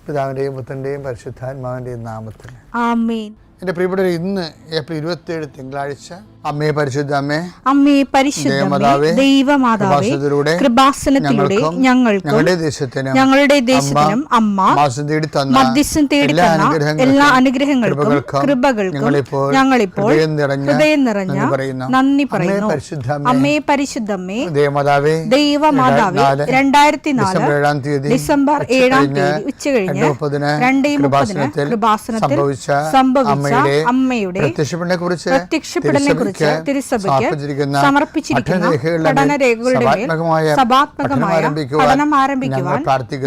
പിതാവിൻ്റെയും പുത്രൻ്റെയും പരിശുദ്ധാത്മാവിൻ്റെയും നാമത്തിൽ ആമേൻ. എൻ്റെ പ്രിയപ്പെട്ടവരെ, ഇന്ന് ഏപ്രിൽ 27 തിങ്കളാഴ്ച, അമ്മേ പരിശുദ്ധ അമ്മേ, അമ്മേ പരിശുദ്ധമേ, ദൈവമാതാവേ, കൃപാസനത്തിലൂടെ ഞങ്ങൾക്കും ഞങ്ങളുടെ ദേശത്തിനും അമ്മ മധ്യസ്ഥം തേടി തന്ന എല്ലാ അനുഗ്രഹങ്ങൾക്കും കൃപകൾക്കും ഞങ്ങളിപ്പോൾ ഹൃദയം നിറഞ്ഞ നന്ദി പറയുന്നു. അമ്മേ പരിശുദ്ധമേ, ദൈവമാതാവേ, 2004 ഡിസംബർ 7 ഉച്ചകഴിഞ്ഞ് 2:30 കൃപാസനത്തിൽ സംഭവിച്ച അമ്മയുടെ പ്രത്യക്ഷപ്പെടലിനെ കുറിച്ച് തിരുസഭയ്ക്ക് സമർപ്പിച്ചിരിക്കുന്ന പഠനരേഖകളുടെ മേൽ സഭാത്മകമായ പഠനം ആരംഭിക്കുവാൻ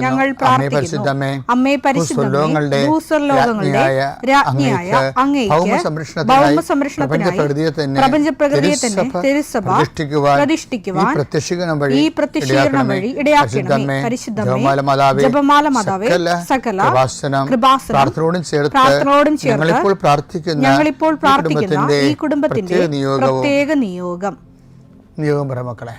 ഞങ്ങൾ പ്രാർത്ഥിക്കുന്നു. അമ്മേ പരിശുദ്ധമേ, ഭൂസ്വർലോകങ്ങളുടെ രാജ്ഞിയായ അങ്ങേയ്ക്ക് ഭൗമസംരക്ഷണത്തിനായി പ്രപഞ്ചപ്രകൃതിയെ തന്നെ തിരുസഭ പ്രതിഷ്ഠിക്കുവാൻ ഈ പ്രത്യക്ഷീകരണം വഴി ഇടയാക്കണമേ. പരിശുദ്ധമേ, ജപമാല മാതാവേ, സകല കൃപാസനം പ്രാർത്ഥനയോടും ചേർത്ത് ഞങ്ങളിപ്പോൾ പ്രാർത്ഥിക്കുന്ന ഈ കുടുംബത്തിന്റെ പ്രത്യേക നിയോഗം പറ മക്കളെ.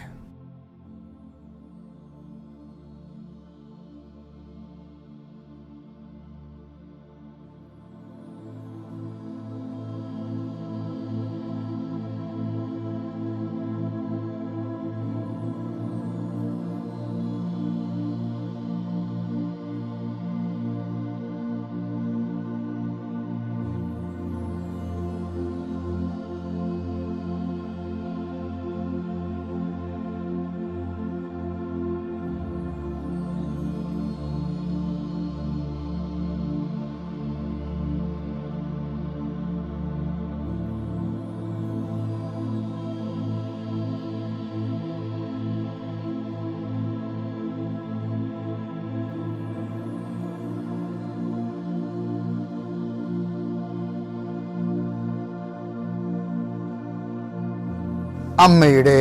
അമ്മയുടെ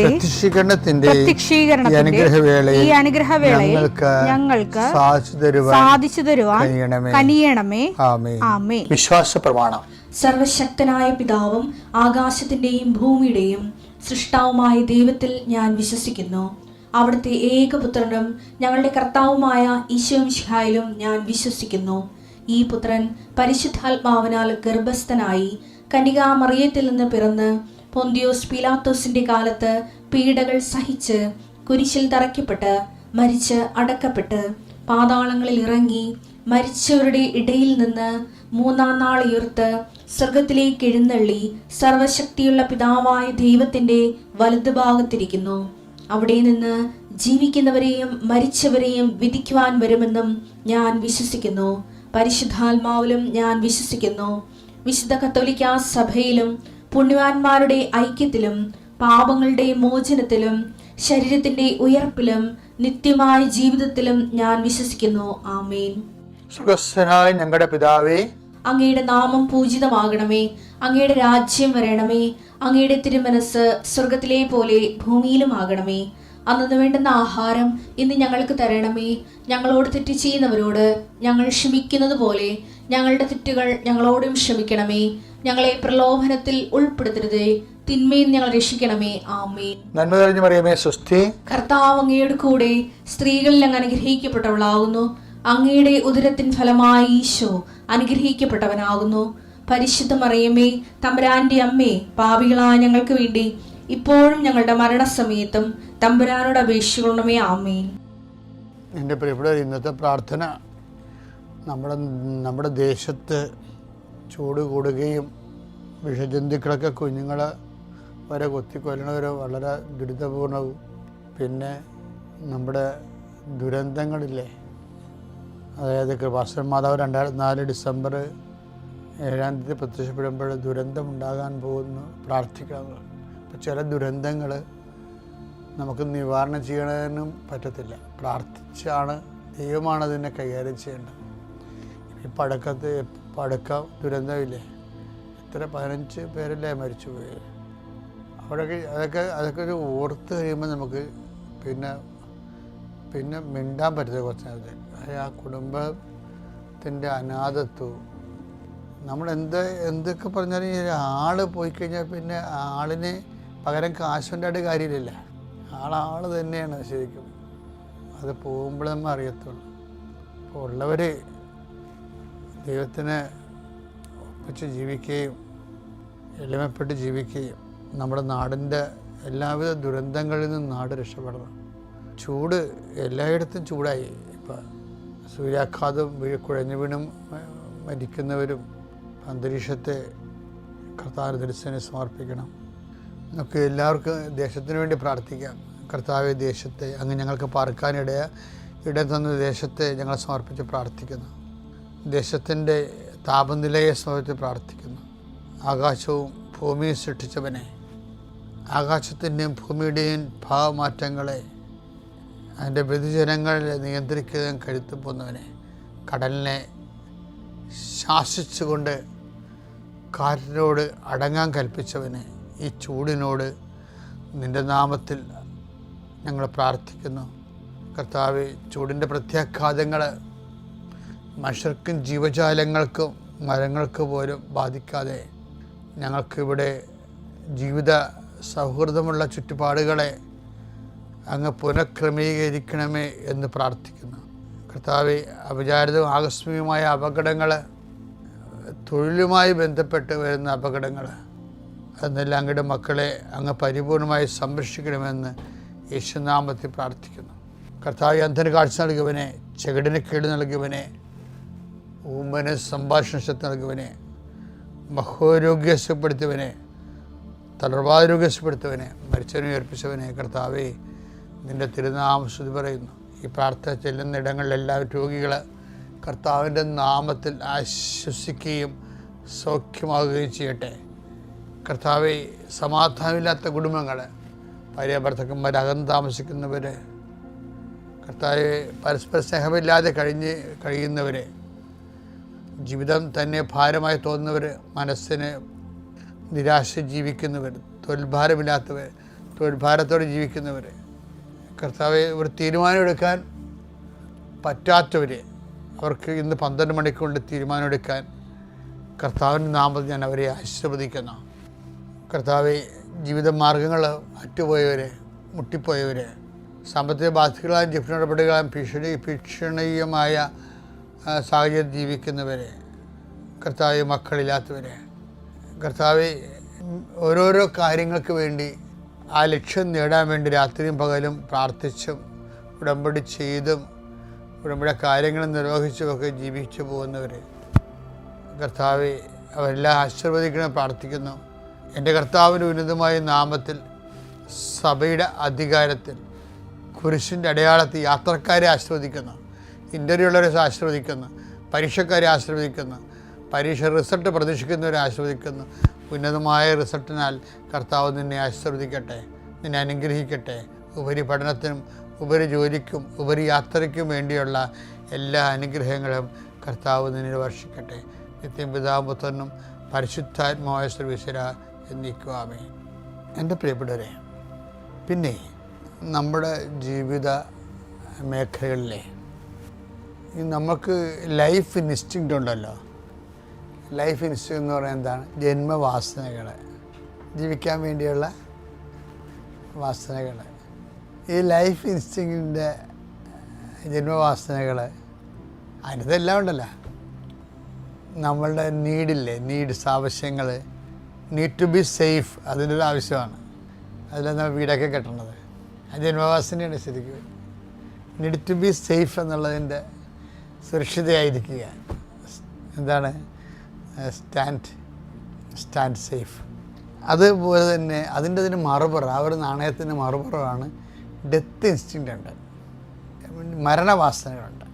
പ്രത്യക്ഷീകരണത്തിന്റെ ഈ അനുഗ്രഹവേളയിൽ ഞങ്ങൾക്ക് സാധിച്ചു തരുവാൻ കനിയണമേ. ആമേൻ. വിശ്വാസ പ്രമാണം. സർവശക്തനായ പിതാവും ആകാശത്തിന്റെയും ഭൂമിയുടെയും സൃഷ്ടാവുമായ ദൈവത്തിൽ ഞാൻ വിശ്വസിക്കുന്നു. അവിടുത്തെ ഏകപുത്രനും ഞങ്ങളുടെ കർത്താവുമായ ഈശോമിശിഹായിലും ഞാൻ വിശ്വസിക്കുന്നു. ഈ പുത്രൻ പരിശുദ്ധാത്മാവിനാൽ ഗർഭസ്ഥനായി കന്യകാമറിയത്തിൽ നിന്ന് പിറന്ന് പൊന്തിയോസ് പീലാത്തോസിന്റെ കാലത്ത് പീഡകൾ സഹിച്ച് കുരിശിൽ തറയ്ക്കപ്പെട്ട് മരിച്ച് അടക്കപ്പെട്ട് പാതാളങ്ങളിൽ ഇറങ്ങി മരിച്ചവരുടെ ഇടയിൽ നിന്ന് 3-ാം നാൾ ഉയർത്ത് സ്വർഗത്തിലേക്ക് എഴുന്നള്ളി സർവശക്തിയുള്ള പിതാവായ ദൈവത്തിന്റെ വലതുഭാഗത്തിരിക്കുന്നു. അവിടെ നിന്ന് ജീവിക്കുന്നവരെയും മരിച്ചവരെയും വിധിക്കുവാൻ വരുമെന്നും ഞാൻ വിശ്വസിക്കുന്നു. പരിശുദ്ധാത്മാവിലും ഞാൻ വിശ്വസിക്കുന്നു. വിശുദ്ധ കത്തോലിക്കാ സഭയിലും പുണ്യവാന്മാരുടെ ഐക്യത്തിലും പാപങ്ങളുടെ മോചനത്തിലും ശരീരത്തിന്റെ ഉയർപ്പിലും നിത്യമായ ജീവിതത്തിലും ഞാൻ വിശ്വസിക്കുന്നു. ആമേൻ. സുഖസ്ഥനായ ഞങ്ങളുടെ പിതാവേ, അങ്ങയുടെ നാമം പൂജിതമാകണമേ. അങ്ങയുടെ രാജ്യം വരണമേ. അങ്ങയുടെ തിരുമനസ് സ്വർഗത്തിലെ പോലെ ഭൂമിയിലും ആകണമേ. അന്നു വേണ്ടുന്ന ആഹാരം ഇന്ന് ഞങ്ങൾക്ക് തരണമേ. ഞങ്ങളോട് തെറ്റ് ചെയ്യുന്നവരോട് ഞങ്ങൾ ക്ഷമിക്കുന്നത് പോലെ ഞങ്ങളുടെ തെറ്റുകൾ ഞങ്ങളോടും ക്ഷമിക്കണമേ. ഞങ്ങളെ പ്രലോഭനത്തിൽ ഉൾപ്പെടുത്തരുതേ, തിന്മയിൽ ഞങ്ങൾ രക്ഷിക്കണമേ. ആമേൻ. നന്മ നിറഞ്ഞ മറിയമേ, സ്വസ്തി. കർത്താവ് അങ്ങയുടെ കൂടെ സ്ത്രീകളിൽ അങ്ങ് അനുഗ്രഹിക്കപ്പെട്ടവളാകുന്നു. അങ്ങയുടെ ഉദരത്തിൻ ഫലമായി ഈശോ അനുഗ്രഹിക്കപ്പെട്ടവനാകുന്നു. പരിശുദ്ധ മറിയമേ, തമ്പുരാന്റെ അമ്മേ, പാപികളായ ഞങ്ങൾക്ക് വേണ്ടി ഇപ്പോഴും ഞങ്ങളുടെ മരണസമയത്തും തമ്പുരാനോട് അപേക്ഷിക്കണമേ. ആമേൻ. എൻ്റെ പ്രിയപ്പെട്ടവർ, ഇന്നത്തെ പ്രാർത്ഥന നമ്മുടെ ദേശത്ത് ചൂട് കൂടുകയും വിഷജന്തുക്കളൊക്കെ കുഞ്ഞുങ്ങളെ വരെ കൊത്തിക്കൊല്ലണവരെ വളരെ ദുരിതപൂർണവും, പിന്നെ നമ്മുടെ ദുരന്തങ്ങളില്ലേ, അതായത് കൃപാസന മാതാവ് 2004 ഡിസംബർ 7 പ്രത്യക്ഷപ്പെടുമ്പോൾ ദുരന്തമുണ്ടാകാൻ പോകുന്നു, പ്രാർത്ഥിക്കണം. അപ്പോൾ ചില ദുരന്തങ്ങൾ നമുക്ക് നിവാരണം ചെയ്യണതിനും പറ്റത്തില്ല. പ്രാർത്ഥിച്ചാണ്, ദൈവമാണ് അതിനെ കൈകാര്യം ചെയ്യേണ്ടത്. ഈ പടക്ക ദുരന്തമില്ലേ, എത്ര 15 പേരല്ലേ മരിച്ചുപോയി. അതൊക്കെ ഒരു ഓർത്ത് കഴിയുമ്പോൾ നമുക്ക് പിന്നെ മിണ്ടാൻ പറ്റുന്നത് കുറച്ച് നേരത്തെ. ആ കുടുംബത്തിൻ്റെ അനാഥത്വവും നമ്മൾ എന്തൊക്കെ പറഞ്ഞാലും ഈ ആൾ പോയി കഴിഞ്ഞാൽ പിന്നെ ആളിന് പകരം കാശുണ്ടായിട്ട് കാര്യമില്ല. ആൾ തന്നെയാണ് ശരിക്കും. അത് പോകുമ്പോൾ നമ്മൾ അറിയത്തുള്ളൂ. അപ്പോൾ ഉള്ളവർ ദൈവത്തിന് ഒപ്പിച്ച് ജീവിക്കുകയും എളിമപ്പെട്ട് ജീവിക്കുകയും നമ്മുടെ നാടിൻ്റെ എല്ലാവിധ ദുരന്തങ്ങളിൽ നിന്നും നാട് രക്ഷപ്പെടണം. ചൂട് എല്ലായിടത്തും ചൂടായി. ഇപ്പം സൂര്യാഘാതം കുഴഞ്ഞു വീണും മരിക്കുന്നവരും അന്തരീക്ഷത്തെ കർത്താവിൻ്റെ ദർശനം സമർപ്പിക്കണം. നമുക്ക് എല്ലാവർക്കും ദേശത്തിന് വേണ്ടി പ്രാർത്ഥിക്കാം. കർത്താവെ, ദേശത്തെ അങ്ങ് ഞങ്ങൾക്ക് പാർക്കാനിടം തന്ന ദേശത്തെ ഞങ്ങൾ സമർപ്പിച്ച് പ്രാർത്ഥിക്കുന്നു. ദേശത്തിൻ്റെ താപനിലയെ സമർപ്പിച്ച് പ്രാർത്ഥിക്കുന്നു. ആകാശവും ഭൂമിയും സൃഷ്ടിച്ചവനെ, ആകാശത്തിൻ്റെയും ഭൂമിയുടെയും ഭാവമാറ്റങ്ങളെ അതിൻ്റെ വ്യതിചലങ്ങളെ നിയന്ത്രിക്കുകയും കരുത്തു പോന്നവനെ, കടലിനെ ശാസിച്ചുകൊണ്ട് കാറ്റിനോട് അടങ്ങാൻ കൽപ്പിച്ചവനെ, ഈ ചൂടിനോട് നിൻ്റെ നാമത്തിൽ ഞങ്ങൾ പ്രാർത്ഥിക്കുന്നു. കർത്താവേ, ചൂടിൻ്റെ പ്രത്യാഘാതങ്ങൾ മനുഷ്യർക്കും ജീവജാലങ്ങൾക്കും മരങ്ങൾക്ക് പോലും ബാധിക്കാതെ ഞങ്ങൾക്കിവിടെ ജീവിത സൗഹൃദമുള്ള ചുറ്റുപാടുകളെ അങ്ങ് പുനഃക്രമീകരിക്കണമേ എന്ന് പ്രാർത്ഥിക്കുന്നു. കർത്താവെ, അവിചാരിതവും ആകസ്മികമായ അപകടങ്ങൾ, തൊഴിലുമായി ബന്ധപ്പെട്ട് വരുന്ന അപകടങ്ങൾ, അതെല്ലാം അങ്ങയുടെ മക്കളെ അങ്ങ് പരിപൂർണമായി സംരക്ഷിക്കണമെന്ന് യേശുനാമത്തിൽ പ്രാർത്ഥിക്കുന്നു. കർത്താവ്, അന്ധന് കാഴ്ച നൽകിയവനെ, ചെകിടിന് കേട് നൽകിയവനെ, ഊമ്പന് സംഭാഷണ ശക്തി നൽകിയവനെ, മഹോരോഗ്യപ്പെടുത്തിയവനെ, തളർവാരോഗ്യപ്പെടുത്തിയവനെ, മരിച്ചവനെ ഉയർപ്പിച്ചവനെ, കർത്താവെ, നിൻ്റെ തിരുനാമം സ്തുതി പറയുന്നു. ഈ പ്രാർത്ഥന ചെല്ലുന്ന ഇടങ്ങളിലെല്ലാം രോഗികൾ കർത്താവിൻ്റെ നാമത്തിൽ ആശ്വസിക്കുകയും സൗഖ്യമാകുകയും ചെയ്യട്ടെ. കർത്താവെ, സമാധാനമില്ലാത്ത കുടുംബങ്ങൾ, ഭാര്യ ഭർത്താക്കന്മാർ അകന്ന് താമസിക്കുന്നവർ, കർത്താവെ, പരസ്പര സ്നേഹമില്ലാതെ കഴിയുന്നവർ, ജീവിതം തന്നെ ഭാരമായി തോന്നുന്നവർ, മനസ്സിന് നിരാശ ജീവിക്കുന്നവർ, തൊഴിൽഭാരമില്ലാത്തവർ, തൊഴിൽഭാരത്തോടെ ജീവിക്കുന്നവർ, കർത്താവെ, ഒരു തീരുമാനമെടുക്കാൻ പറ്റാത്തവർ, അവർക്ക് ഇന്ന് 12 മണിക്കൊണ്ട് തീരുമാനമെടുക്കാൻ കർത്താവിൻ്റെ നാമത്തിൽ ഞാൻ അവരെ ആശീർവദിക്കുന്നു. കർത്താവെ, ജീവിത മാർഗങ്ങൾ അറ്റുപോയവർ, മുട്ടിപ്പോയവർ, സാമ്പത്തിക ബാധ്യതകളായും ജീവന നടപടികളായും ഭീഷണീയമായ സാഹചര്യം ജീവിക്കുന്നവർ, കർത്താവെ, മക്കളില്ലാത്തവർ, കർത്താവെ, ഓരോരോ കാര്യങ്ങൾക്ക് വേണ്ടി ആ ലക്ഷ്യം നേടാൻ വേണ്ടി രാത്രിയും പകലും പ്രാർത്ഥിച്ചും ഉടമ്പടി ചെയ്തും ഉടമ്പടി കാര്യങ്ങൾ നിർവഹിച്ചുമൊക്കെ ജീവിച്ചു പോകുന്നവർ, കർത്താവെ, അവരെല്ലാം ആശീർവദിക്കണം പ്രാർത്ഥിക്കുന്നു. എൻ്റെ കർത്താവിൻ്റെ ഉന്നതമായ നാമത്തിൽ സഭയുടെ അധികാരത്തിൽ കുരിശിൻ്റെ അടയാളത്തിൽ യാത്രക്കാരെ ആശീർവദിക്കുന്നു, ഇൻ്റർവ്യൂ ഉള്ളവരെ ആശീർവദിക്കുന്നു, പരീക്ഷക്കാരെ ആശീർവദിക്കുന്നു, പരീക്ഷ റിസൾട്ട് പ്രതീക്ഷിക്കുന്നവരെ ആശീർവദിക്കുന്നു. ഉന്നതമായ റിസൾട്ടിനാൽ കർത്താവ് നിന്നെ ആശീർവദിക്കട്ടെ, നിന്നെ അനുഗ്രഹിക്കട്ടെ. ഉപരി പഠനത്തിനും ഉപരി ജോലിക്കും ഉപരി യാത്രയ്ക്കും വേണ്ടിയുള്ള എല്ലാ അനുഗ്രഹങ്ങളും കർത്താവ് നിന്നിൽ വർഷിക്കട്ടെ. നിത്യം പിതാവും പുത്രനും പരിശുദ്ധാത്മാവായ സർവീശ്വര എന്നേക്കും ആമേൻ. എൻ്റെ പ്രിയപ്പെട്ടവരെ, പിന്നെ നമ്മുടെ ജീവിത മേഖലകളിലെ നമുക്ക് ലൈഫ് ഇൻസ്റ്റിങ്ക്റ്റ് ഉണ്ടല്ലോ. ലൈഫ് ഇൻസ്റ്റിങ്ക്റ്റ് എന്ന് പറയുന്നത് എന്താണ്? ജന്മവാസനകൾ, ജീവിക്കാൻ വേണ്ടിയുള്ള വാസനകൾ. ഈ ലൈഫ് ഇൻസ്റ്റിങ്ക്റ്റിൻ്റെ ജന്മവാസനകൾ അതിനകത്തെല്ലാം ഉണ്ടല്ലോ. നമ്മളുടെ നീഡ്സ്, ആവശ്യങ്ങൾ, നീഡ് ടു ബി സേഫ്, അതിൻ്റെ ഒരു ആവശ്യമാണ്. അതിലാണ് നമ്മൾ വീടൊക്കെ കെട്ടണത്. ആ ജന്മവാസനയാണ് ശരിക്കും. നീഡ് ടു ബി സേഫ് എന്നുള്ളതിൻ്റെ സുരക്ഷിതയായിരിക്കുക. എന്താണ്? Stand safe. അതുപോലെ തന്നെ അതിൻ്റെ മറുപുറം, ആ ഒരു നാണയത്തിൻ്റെ മറുപുറമാണ് ഡെത്ത് ഇൻസ്റ്റിങ്ക്റ്റ് ഉണ്ട്, മരണവാസനകളുണ്ട്.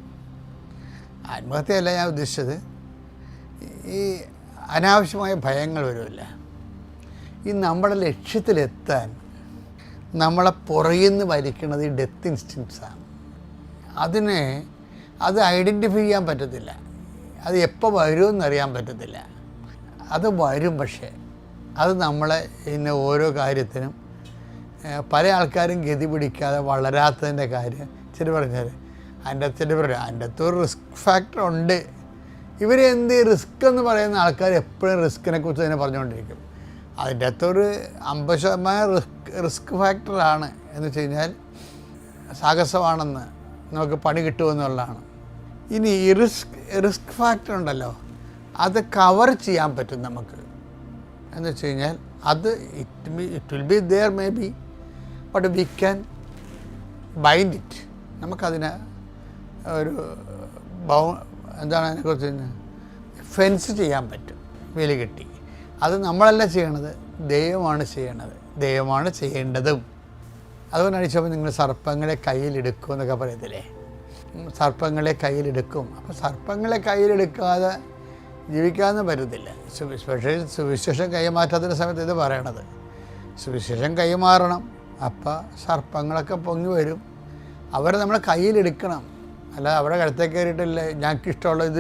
ആത്മഹത്യയല്ല ഞാൻ ഉദ്ദേശിച്ചത്. ഈ അനാവശ്യമായ ഭയങ്ങൾ വരുമല്ല, ഈ നമ്മുടെ ലക്ഷ്യത്തിലെത്താൻ നമ്മളെ പുറകിൽ നിന്ന് വലിക്കുന്നത് ഈ ഡെത്ത് ഇൻസ്റ്റിങ്ക്ട്സാണ്. അത് ഐഡൻറ്റിഫൈ ചെയ്യാൻ പറ്റത്തില്ല, അത് എപ്പോൾ വരുമെന്നറിയാൻ പറ്റത്തില്ല. അത് വരും, പക്ഷേ അത് നമ്മളെ ഇന്ന് ഓരോ കാര്യത്തിനും പല ആൾക്കാരും ഗതി പിടിക്കാതെ വളരാത്തതിൻ്റെ കാര്യം ചില പറഞ്ഞാൽ അതിൻ്റെ അകത്ത് ഒരു റിസ്ക് ഫാക്ടർ ഉണ്ട്. ഇവരെന്ത് റിസ്ക് എന്ന് പറയുന്ന ആൾക്കാർ എപ്പോഴും റിസ്കിനെ കുറിച്ച് തന്നെ പറഞ്ഞുകൊണ്ടിരിക്കും. അതിൻ്റെ അകത്തൊരു 50% റിസ്ക് ഫാക്ടറാണ് എന്ന് വെച്ച് കഴിഞ്ഞാൽ സാഹസമാണെന്ന്, നമുക്ക് പണി കിട്ടുമെന്നുള്ളതാണ്. ഇനി ഈ റിസ്ക് ഫാക്ടർ ഉണ്ടല്ലോ, അത് കവർ ചെയ്യാൻ പറ്റും നമുക്ക്. എന്ന് വെച്ച് കഴിഞ്ഞാൽ അത് it will be there may be, but we can bind it. നമുക്കതിനെ ഒരു എന്താണ് അതിനെക്കുറിച്ച് ഫെൻസ് ചെയ്യാൻ പറ്റും, വേലി കെട്ടി. അത് നമ്മളല്ല ചെയ്യണത്, ദൈവമാണ് ചെയ്യണത്, ദൈവമാണ് ചെയ്യേണ്ടതും. അതുകൊണ്ടാണ് ചോദിച്ചപ്പോൾ നിങ്ങൾ സർപ്പങ്ങളെ കയ്യിലെടുക്കും എന്നൊക്കെ പറയത്തില്ലേ, സർപ്പങ്ങളെ കയ്യിലെടുക്കും. അപ്പോൾ സർപ്പങ്ങളെ കയ്യിലെടുക്കാതെ ജീവിക്കാമെന്ന് പറ്റത്തില്ല. സുവിശേഷം കൈമാറ്റാത്ത സമയത്ത് ഇത് പറയണത്, സുവിശേഷം കൈമാറണം. അപ്പോൾ സർപ്പങ്ങളൊക്കെ പൊങ്ങി വരും, അവരെ നമ്മളെ കയ്യിലെടുക്കണം. അല്ലാതെ അവിടെ കഴുത്തേക്ക് കയറിയിട്ടില്ല ഞങ്ങൾക്കിഷ്ടമുള്ള ഇത്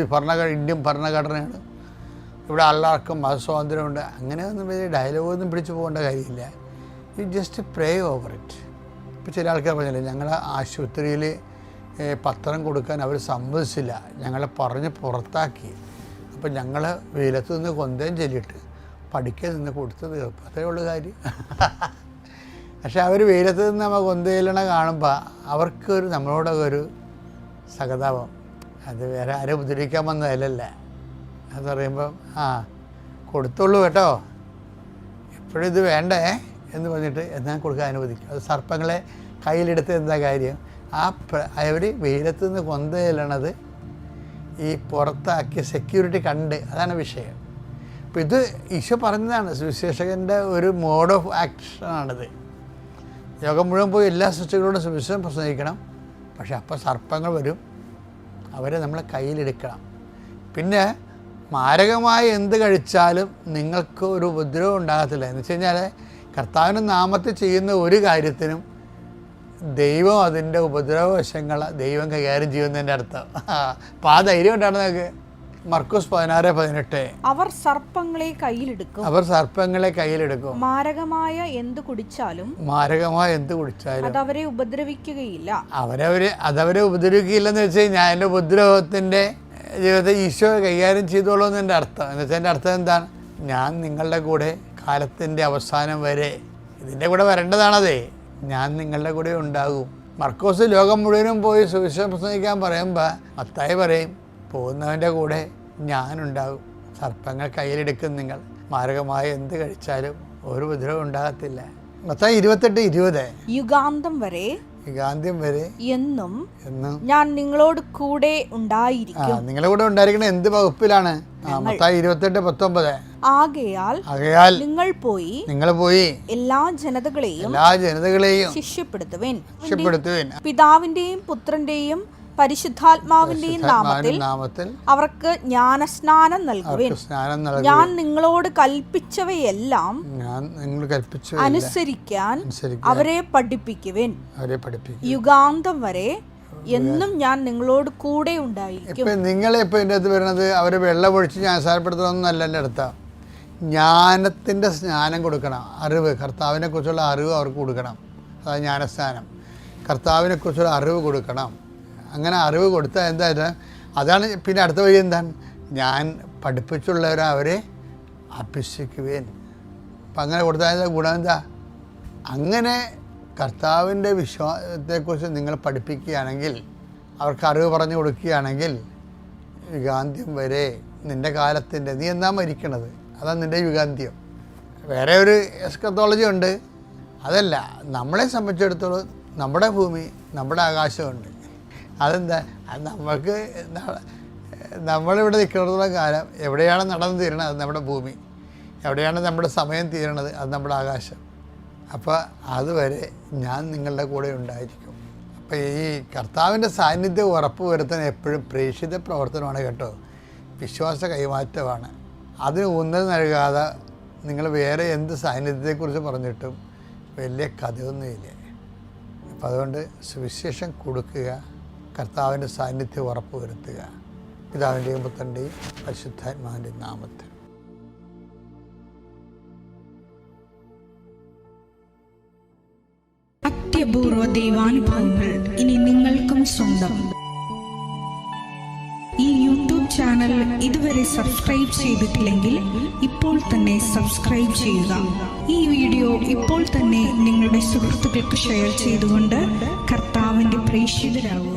ഇന്ത്യൻ ഭരണഘടനയാണ്, ഇവിടെ എല്ലാവർക്കും മതസ്വാതന്ത്ര്യമുണ്ട്, അങ്ങനെയൊന്നും വലിയ ഡയലോഗൊന്നും പിടിച്ചു പോകേണ്ട കാര്യമില്ല. You just pray over it. ഇപ്പോൾ ചില ആൾക്കാർ പറഞ്ഞില്ലേ, ഞങ്ങൾ ആശുപത്രിയിൽ പത്രം കൊടുക്കാൻ അവർ സമ്മതിച്ചില്ല, ഞങ്ങളെ പറഞ്ഞ് പുറത്താക്കി. അപ്പം ഞങ്ങൾ വെയിലത്ത് നിന്ന് കൊന്തയും ചെല്ലിയിട്ട് പഠിക്കാൻ നിന്ന് കൊടുത്ത് തീർക്കും, അത്രേ ഉള്ളൂ കാര്യം. പക്ഷെ അവർ വെയിലത്ത് നിന്ന് നമ്മൾ കൊന്തയിലണ കാണുമ്പോൾ അവർക്കൊരു നമ്മളോടൊക്കെ ഒരു സഹതാപം. അത് വേറെ ആരും ഉപദ്രവിക്കാൻ വന്നതല്ലല്ല. അത് പറയുമ്പം കൊടുത്തുള്ളൂ കേട്ടോ, എപ്പോഴും ഇത് വേണ്ടേ എന്ന് പറഞ്ഞിട്ട് എന്നാൽ കൊടുക്കാൻ അനുവദിക്കും. അത് സർപ്പങ്ങളെ കയ്യിലെടുത്ത് എന്താ കാര്യം, അവർ വെയിലത്ത് നിന്ന് കൊന്തയിലണത് ഈ പുറത്താക്കിയ സെക്യൂരിറ്റി കണ്ട്, അതാണ് വിഷയം. അപ്പോൾ ഇത് ഈശോ പറഞ്ഞതാണ്, സുവിശേഷകൻ്റെ ഒരു മോഡ് ഓഫ് ആക്ഷനാണിത്. ലോകം മുഴുവൻ പോയി എല്ലാ സൃഷ്ടികളോടും സുവിശേഷം പ്രസംഗിക്കണം. പക്ഷെ അപ്പോൾ സർപ്പങ്ങൾ വരും, അവരെ നമ്മളെ കയ്യിലെടുക്കണം. പിന്നെ മാരകമായി എന്ത് കഴിച്ചാലും നിങ്ങൾക്ക് ഒരു ഉപദ്രവം ഉണ്ടാകത്തില്ല. എന്ന് വെച്ച് കഴിഞ്ഞാൽ കർത്താവിൻ്റെ നാമത്തിൽ ചെയ്യുന്ന ഒരു കാര്യത്തിനും ദൈവം അതിൻ്റെ ഉപദ്രവവശങ്ങൾ ദൈവം കൈകാര്യം ചെയ്യുന്നതിൻ്റെ അർത്ഥം. അപ്പോൾ ആ ധൈര്യം ഉണ്ടാണ് നിങ്ങൾക്ക്. മർക്കോസ് 16:18 അവർ സർപ്പങ്ങളെ കയ്യിലെടുക്കും, അവർ സർപ്പങ്ങളെ കയ്യിലെടുക്കും, മാരകമായ എന്ത് കുടിച്ചാലും അതവരെ ഉപദ്രവിക്കുകയില്ല, അതവരെ ഉപദ്രവിക്കുകയില്ലെന്ന് വെച്ച് കഴിഞ്ഞാൽ എൻ്റെ ഉപദ്രവത്തിൻ്റെ ജീവിതത്തെ ഈശോ കൈകാര്യം ചെയ്തോളൂ എന്നതിൻ്റെ അർത്ഥം. എന്ന് വെച്ചാൽ എൻ്റെ അർത്ഥം എന്താണ്, ഞാൻ നിങ്ങളുടെ കൂടെ കാലത്തിൻ്റെ അവസാനം വരെ, ഇതിൻ്റെ കൂടെ വരേണ്ടതാണതേ, ഞാൻ നിങ്ങളുടെ കൂടെ ഉണ്ടാകും. മർക്കോസ് ലോകം മുഴുവനും പോയി സുവിശേഷം പ്രസംഗിക്കാൻ പറയുമ്പോൾ മത്തായി പറയും, പോകുന്നവൻ്റെ കൂടെ ഞാനുണ്ടാകും. സർപ്പങ്ങൾ കയ്യിലെടുക്കും, നിങ്ങൾ മാരകമായ എന്ത് കഴിച്ചാലും ഒരു ഉപദ്രവം ഉണ്ടാകത്തില്ല. മത്തായി 28:20 യുഗാന്ത്യം വരെ എന്നും ഞാൻ നിങ്ങളോട് കൂടെ ഉണ്ടായിരിക്കും. നിങ്ങളുടെ കൂടെ ഉണ്ടായിരിക്കണം. എന്ത് വകുപ്പിലാണ്? മത്തായി 28:19 ആകയാൽ നിങ്ങൾ പോയി എല്ലാ ജനതകളെയും ശിഷ്യപ്പെടുത്തുവിൻ, പിതാവിന്റെയും പുത്രന്റെയും പരിശുദ്ധാത്മാവിന്റെയും നാമത്തിൽ അവർക്ക് ജ്ഞാനസ്നാനം നൽകുവിൻ. ഞാൻ നിങ്ങളോട് കൽപ്പിച്ചവയെല്ലാം അനുസരിക്കാൻ അവരെ പഠിപ്പിക്കുവിൻ. യുഗാന്തം വരെ എന്നും ഞാൻ നിങ്ങളോട് കൂടെ ഉണ്ടായിരിക്കും. നിങ്ങളെ ഇപ്പം ഇതിൻ്റെ അകത്ത് വരുന്നത് അവർ വെള്ളമൊഴിച്ച് ജ്ഞാനസ്നാനപ്പെടുത്തണമെന്നല്ല എൻ്റെ അടുത്ത. ജ്ഞാനത്തിൻ്റെ സ്നാനം കൊടുക്കണം, അറിവ്, കർത്താവിനെ കുറിച്ചുള്ള അറിവ് അവർക്ക് കൊടുക്കണം. അതായത് ജ്ഞാനസ്നാനം, കർത്താവിനെ കുറിച്ചുള്ള അറിവ് കൊടുക്കണം. അങ്ങനെ അറിവ് കൊടുത്താൽ എന്തായാലും അതാണ്. പിന്നെ അടുത്ത വഴി എന്താണ്, ഞാൻ പഠിപ്പിച്ചുള്ളവരെ അവരെ അഭ്യസിക്കുവേൻ. അപ്പം അങ്ങനെ കൊടുത്താൽ ഗുണം എന്താ, അങ്ങനെ കർത്താവിൻ്റെ വിശ്വാസത്തെക്കുറിച്ച് നിങ്ങൾ പഠിപ്പിക്കുകയാണെങ്കിൽ, അവർക്ക് അറിവ് പറഞ്ഞു കൊടുക്കുകയാണെങ്കിൽ, യുഗാന്ത്യം വരെ നിൻ്റെ കാലത്തിൻ്റെ, നീ എന്നാ മരിക്കണത്, അതാണ് നിൻ്റെ യുഗാന്ത്യം. വേറെ ഒരു എസ്കത്തോളജി ഉണ്ട്, അതല്ല. നമ്മളെ സംബന്ധിച്ചിടത്തോളം നമ്മുടെ ഭൂമി, നമ്മുടെ ആകാശമുണ്ട്. അതെന്താ, അത് നമ്മൾക്ക് നമ്മളിവിടെ നിൽക്കുന്നിടത്തോളം കാലം എവിടെയാണ് നടന്നു തീരണത് അത് നമ്മുടെ ഭൂമി, എവിടെയാണ് നമ്മുടെ സമയം തീരണത് അത് നമ്മുടെ ആകാശം. അപ്പോൾ അതുവരെ ഞാൻ നിങ്ങളുടെ കൂടെ ഉണ്ടായിരിക്കും. അപ്പോൾ ഈ കർത്താവിൻ്റെ സാന്നിധ്യം ഉറപ്പ് വരുത്താൻ എപ്പോഴും പ്രേക്ഷിത പ്രവർത്തനമാണ് കേട്ടോ, വിശ്വാസ കൈമാറ്റമാണ്. അതിന് ഊന്നൽ നൽകാതെ നിങ്ങൾ വേറെ എന്ത് സാന്നിധ്യത്തെക്കുറിച്ച് പറഞ്ഞിട്ടും വലിയ കഥയൊന്നുമില്ല. അപ്പോൾ അതുകൊണ്ട് സുവിശേഷം കൊടുക്കുക, കർത്താവിൻ്റെ സാന്നിധ്യം ഉറപ്പ് വരുത്തുക. പിതാവിൻ്റെയും പുത്രൻ്റെയും പരിശുദ്ധാത്മാവിൻ്റെയും നാമത്തിൽ. അത്യപൂർവ ദൈവാനുഭവങ്ങൾ ഇനി നിങ്ങൾക്കും സ്വന്തം. ഈ യൂട്യൂബ് ചാനൽ ഇതുവരെ സബ്സ്ക്രൈബ് ചെയ്തിട്ടില്ലെങ്കിൽ ഇപ്പോൾ തന്നെ സബ്സ്ക്രൈബ് ചെയ്യുക. ഈ വീഡിയോ ഇപ്പോൾ തന്നെ നിങ്ങളുടെ സുഹൃത്തുക്കൾക്ക് ഷെയർ ചെയ്തുകൊണ്ട് കർത്താവിൻ്റെ പ്രേക്ഷിതരാകുക.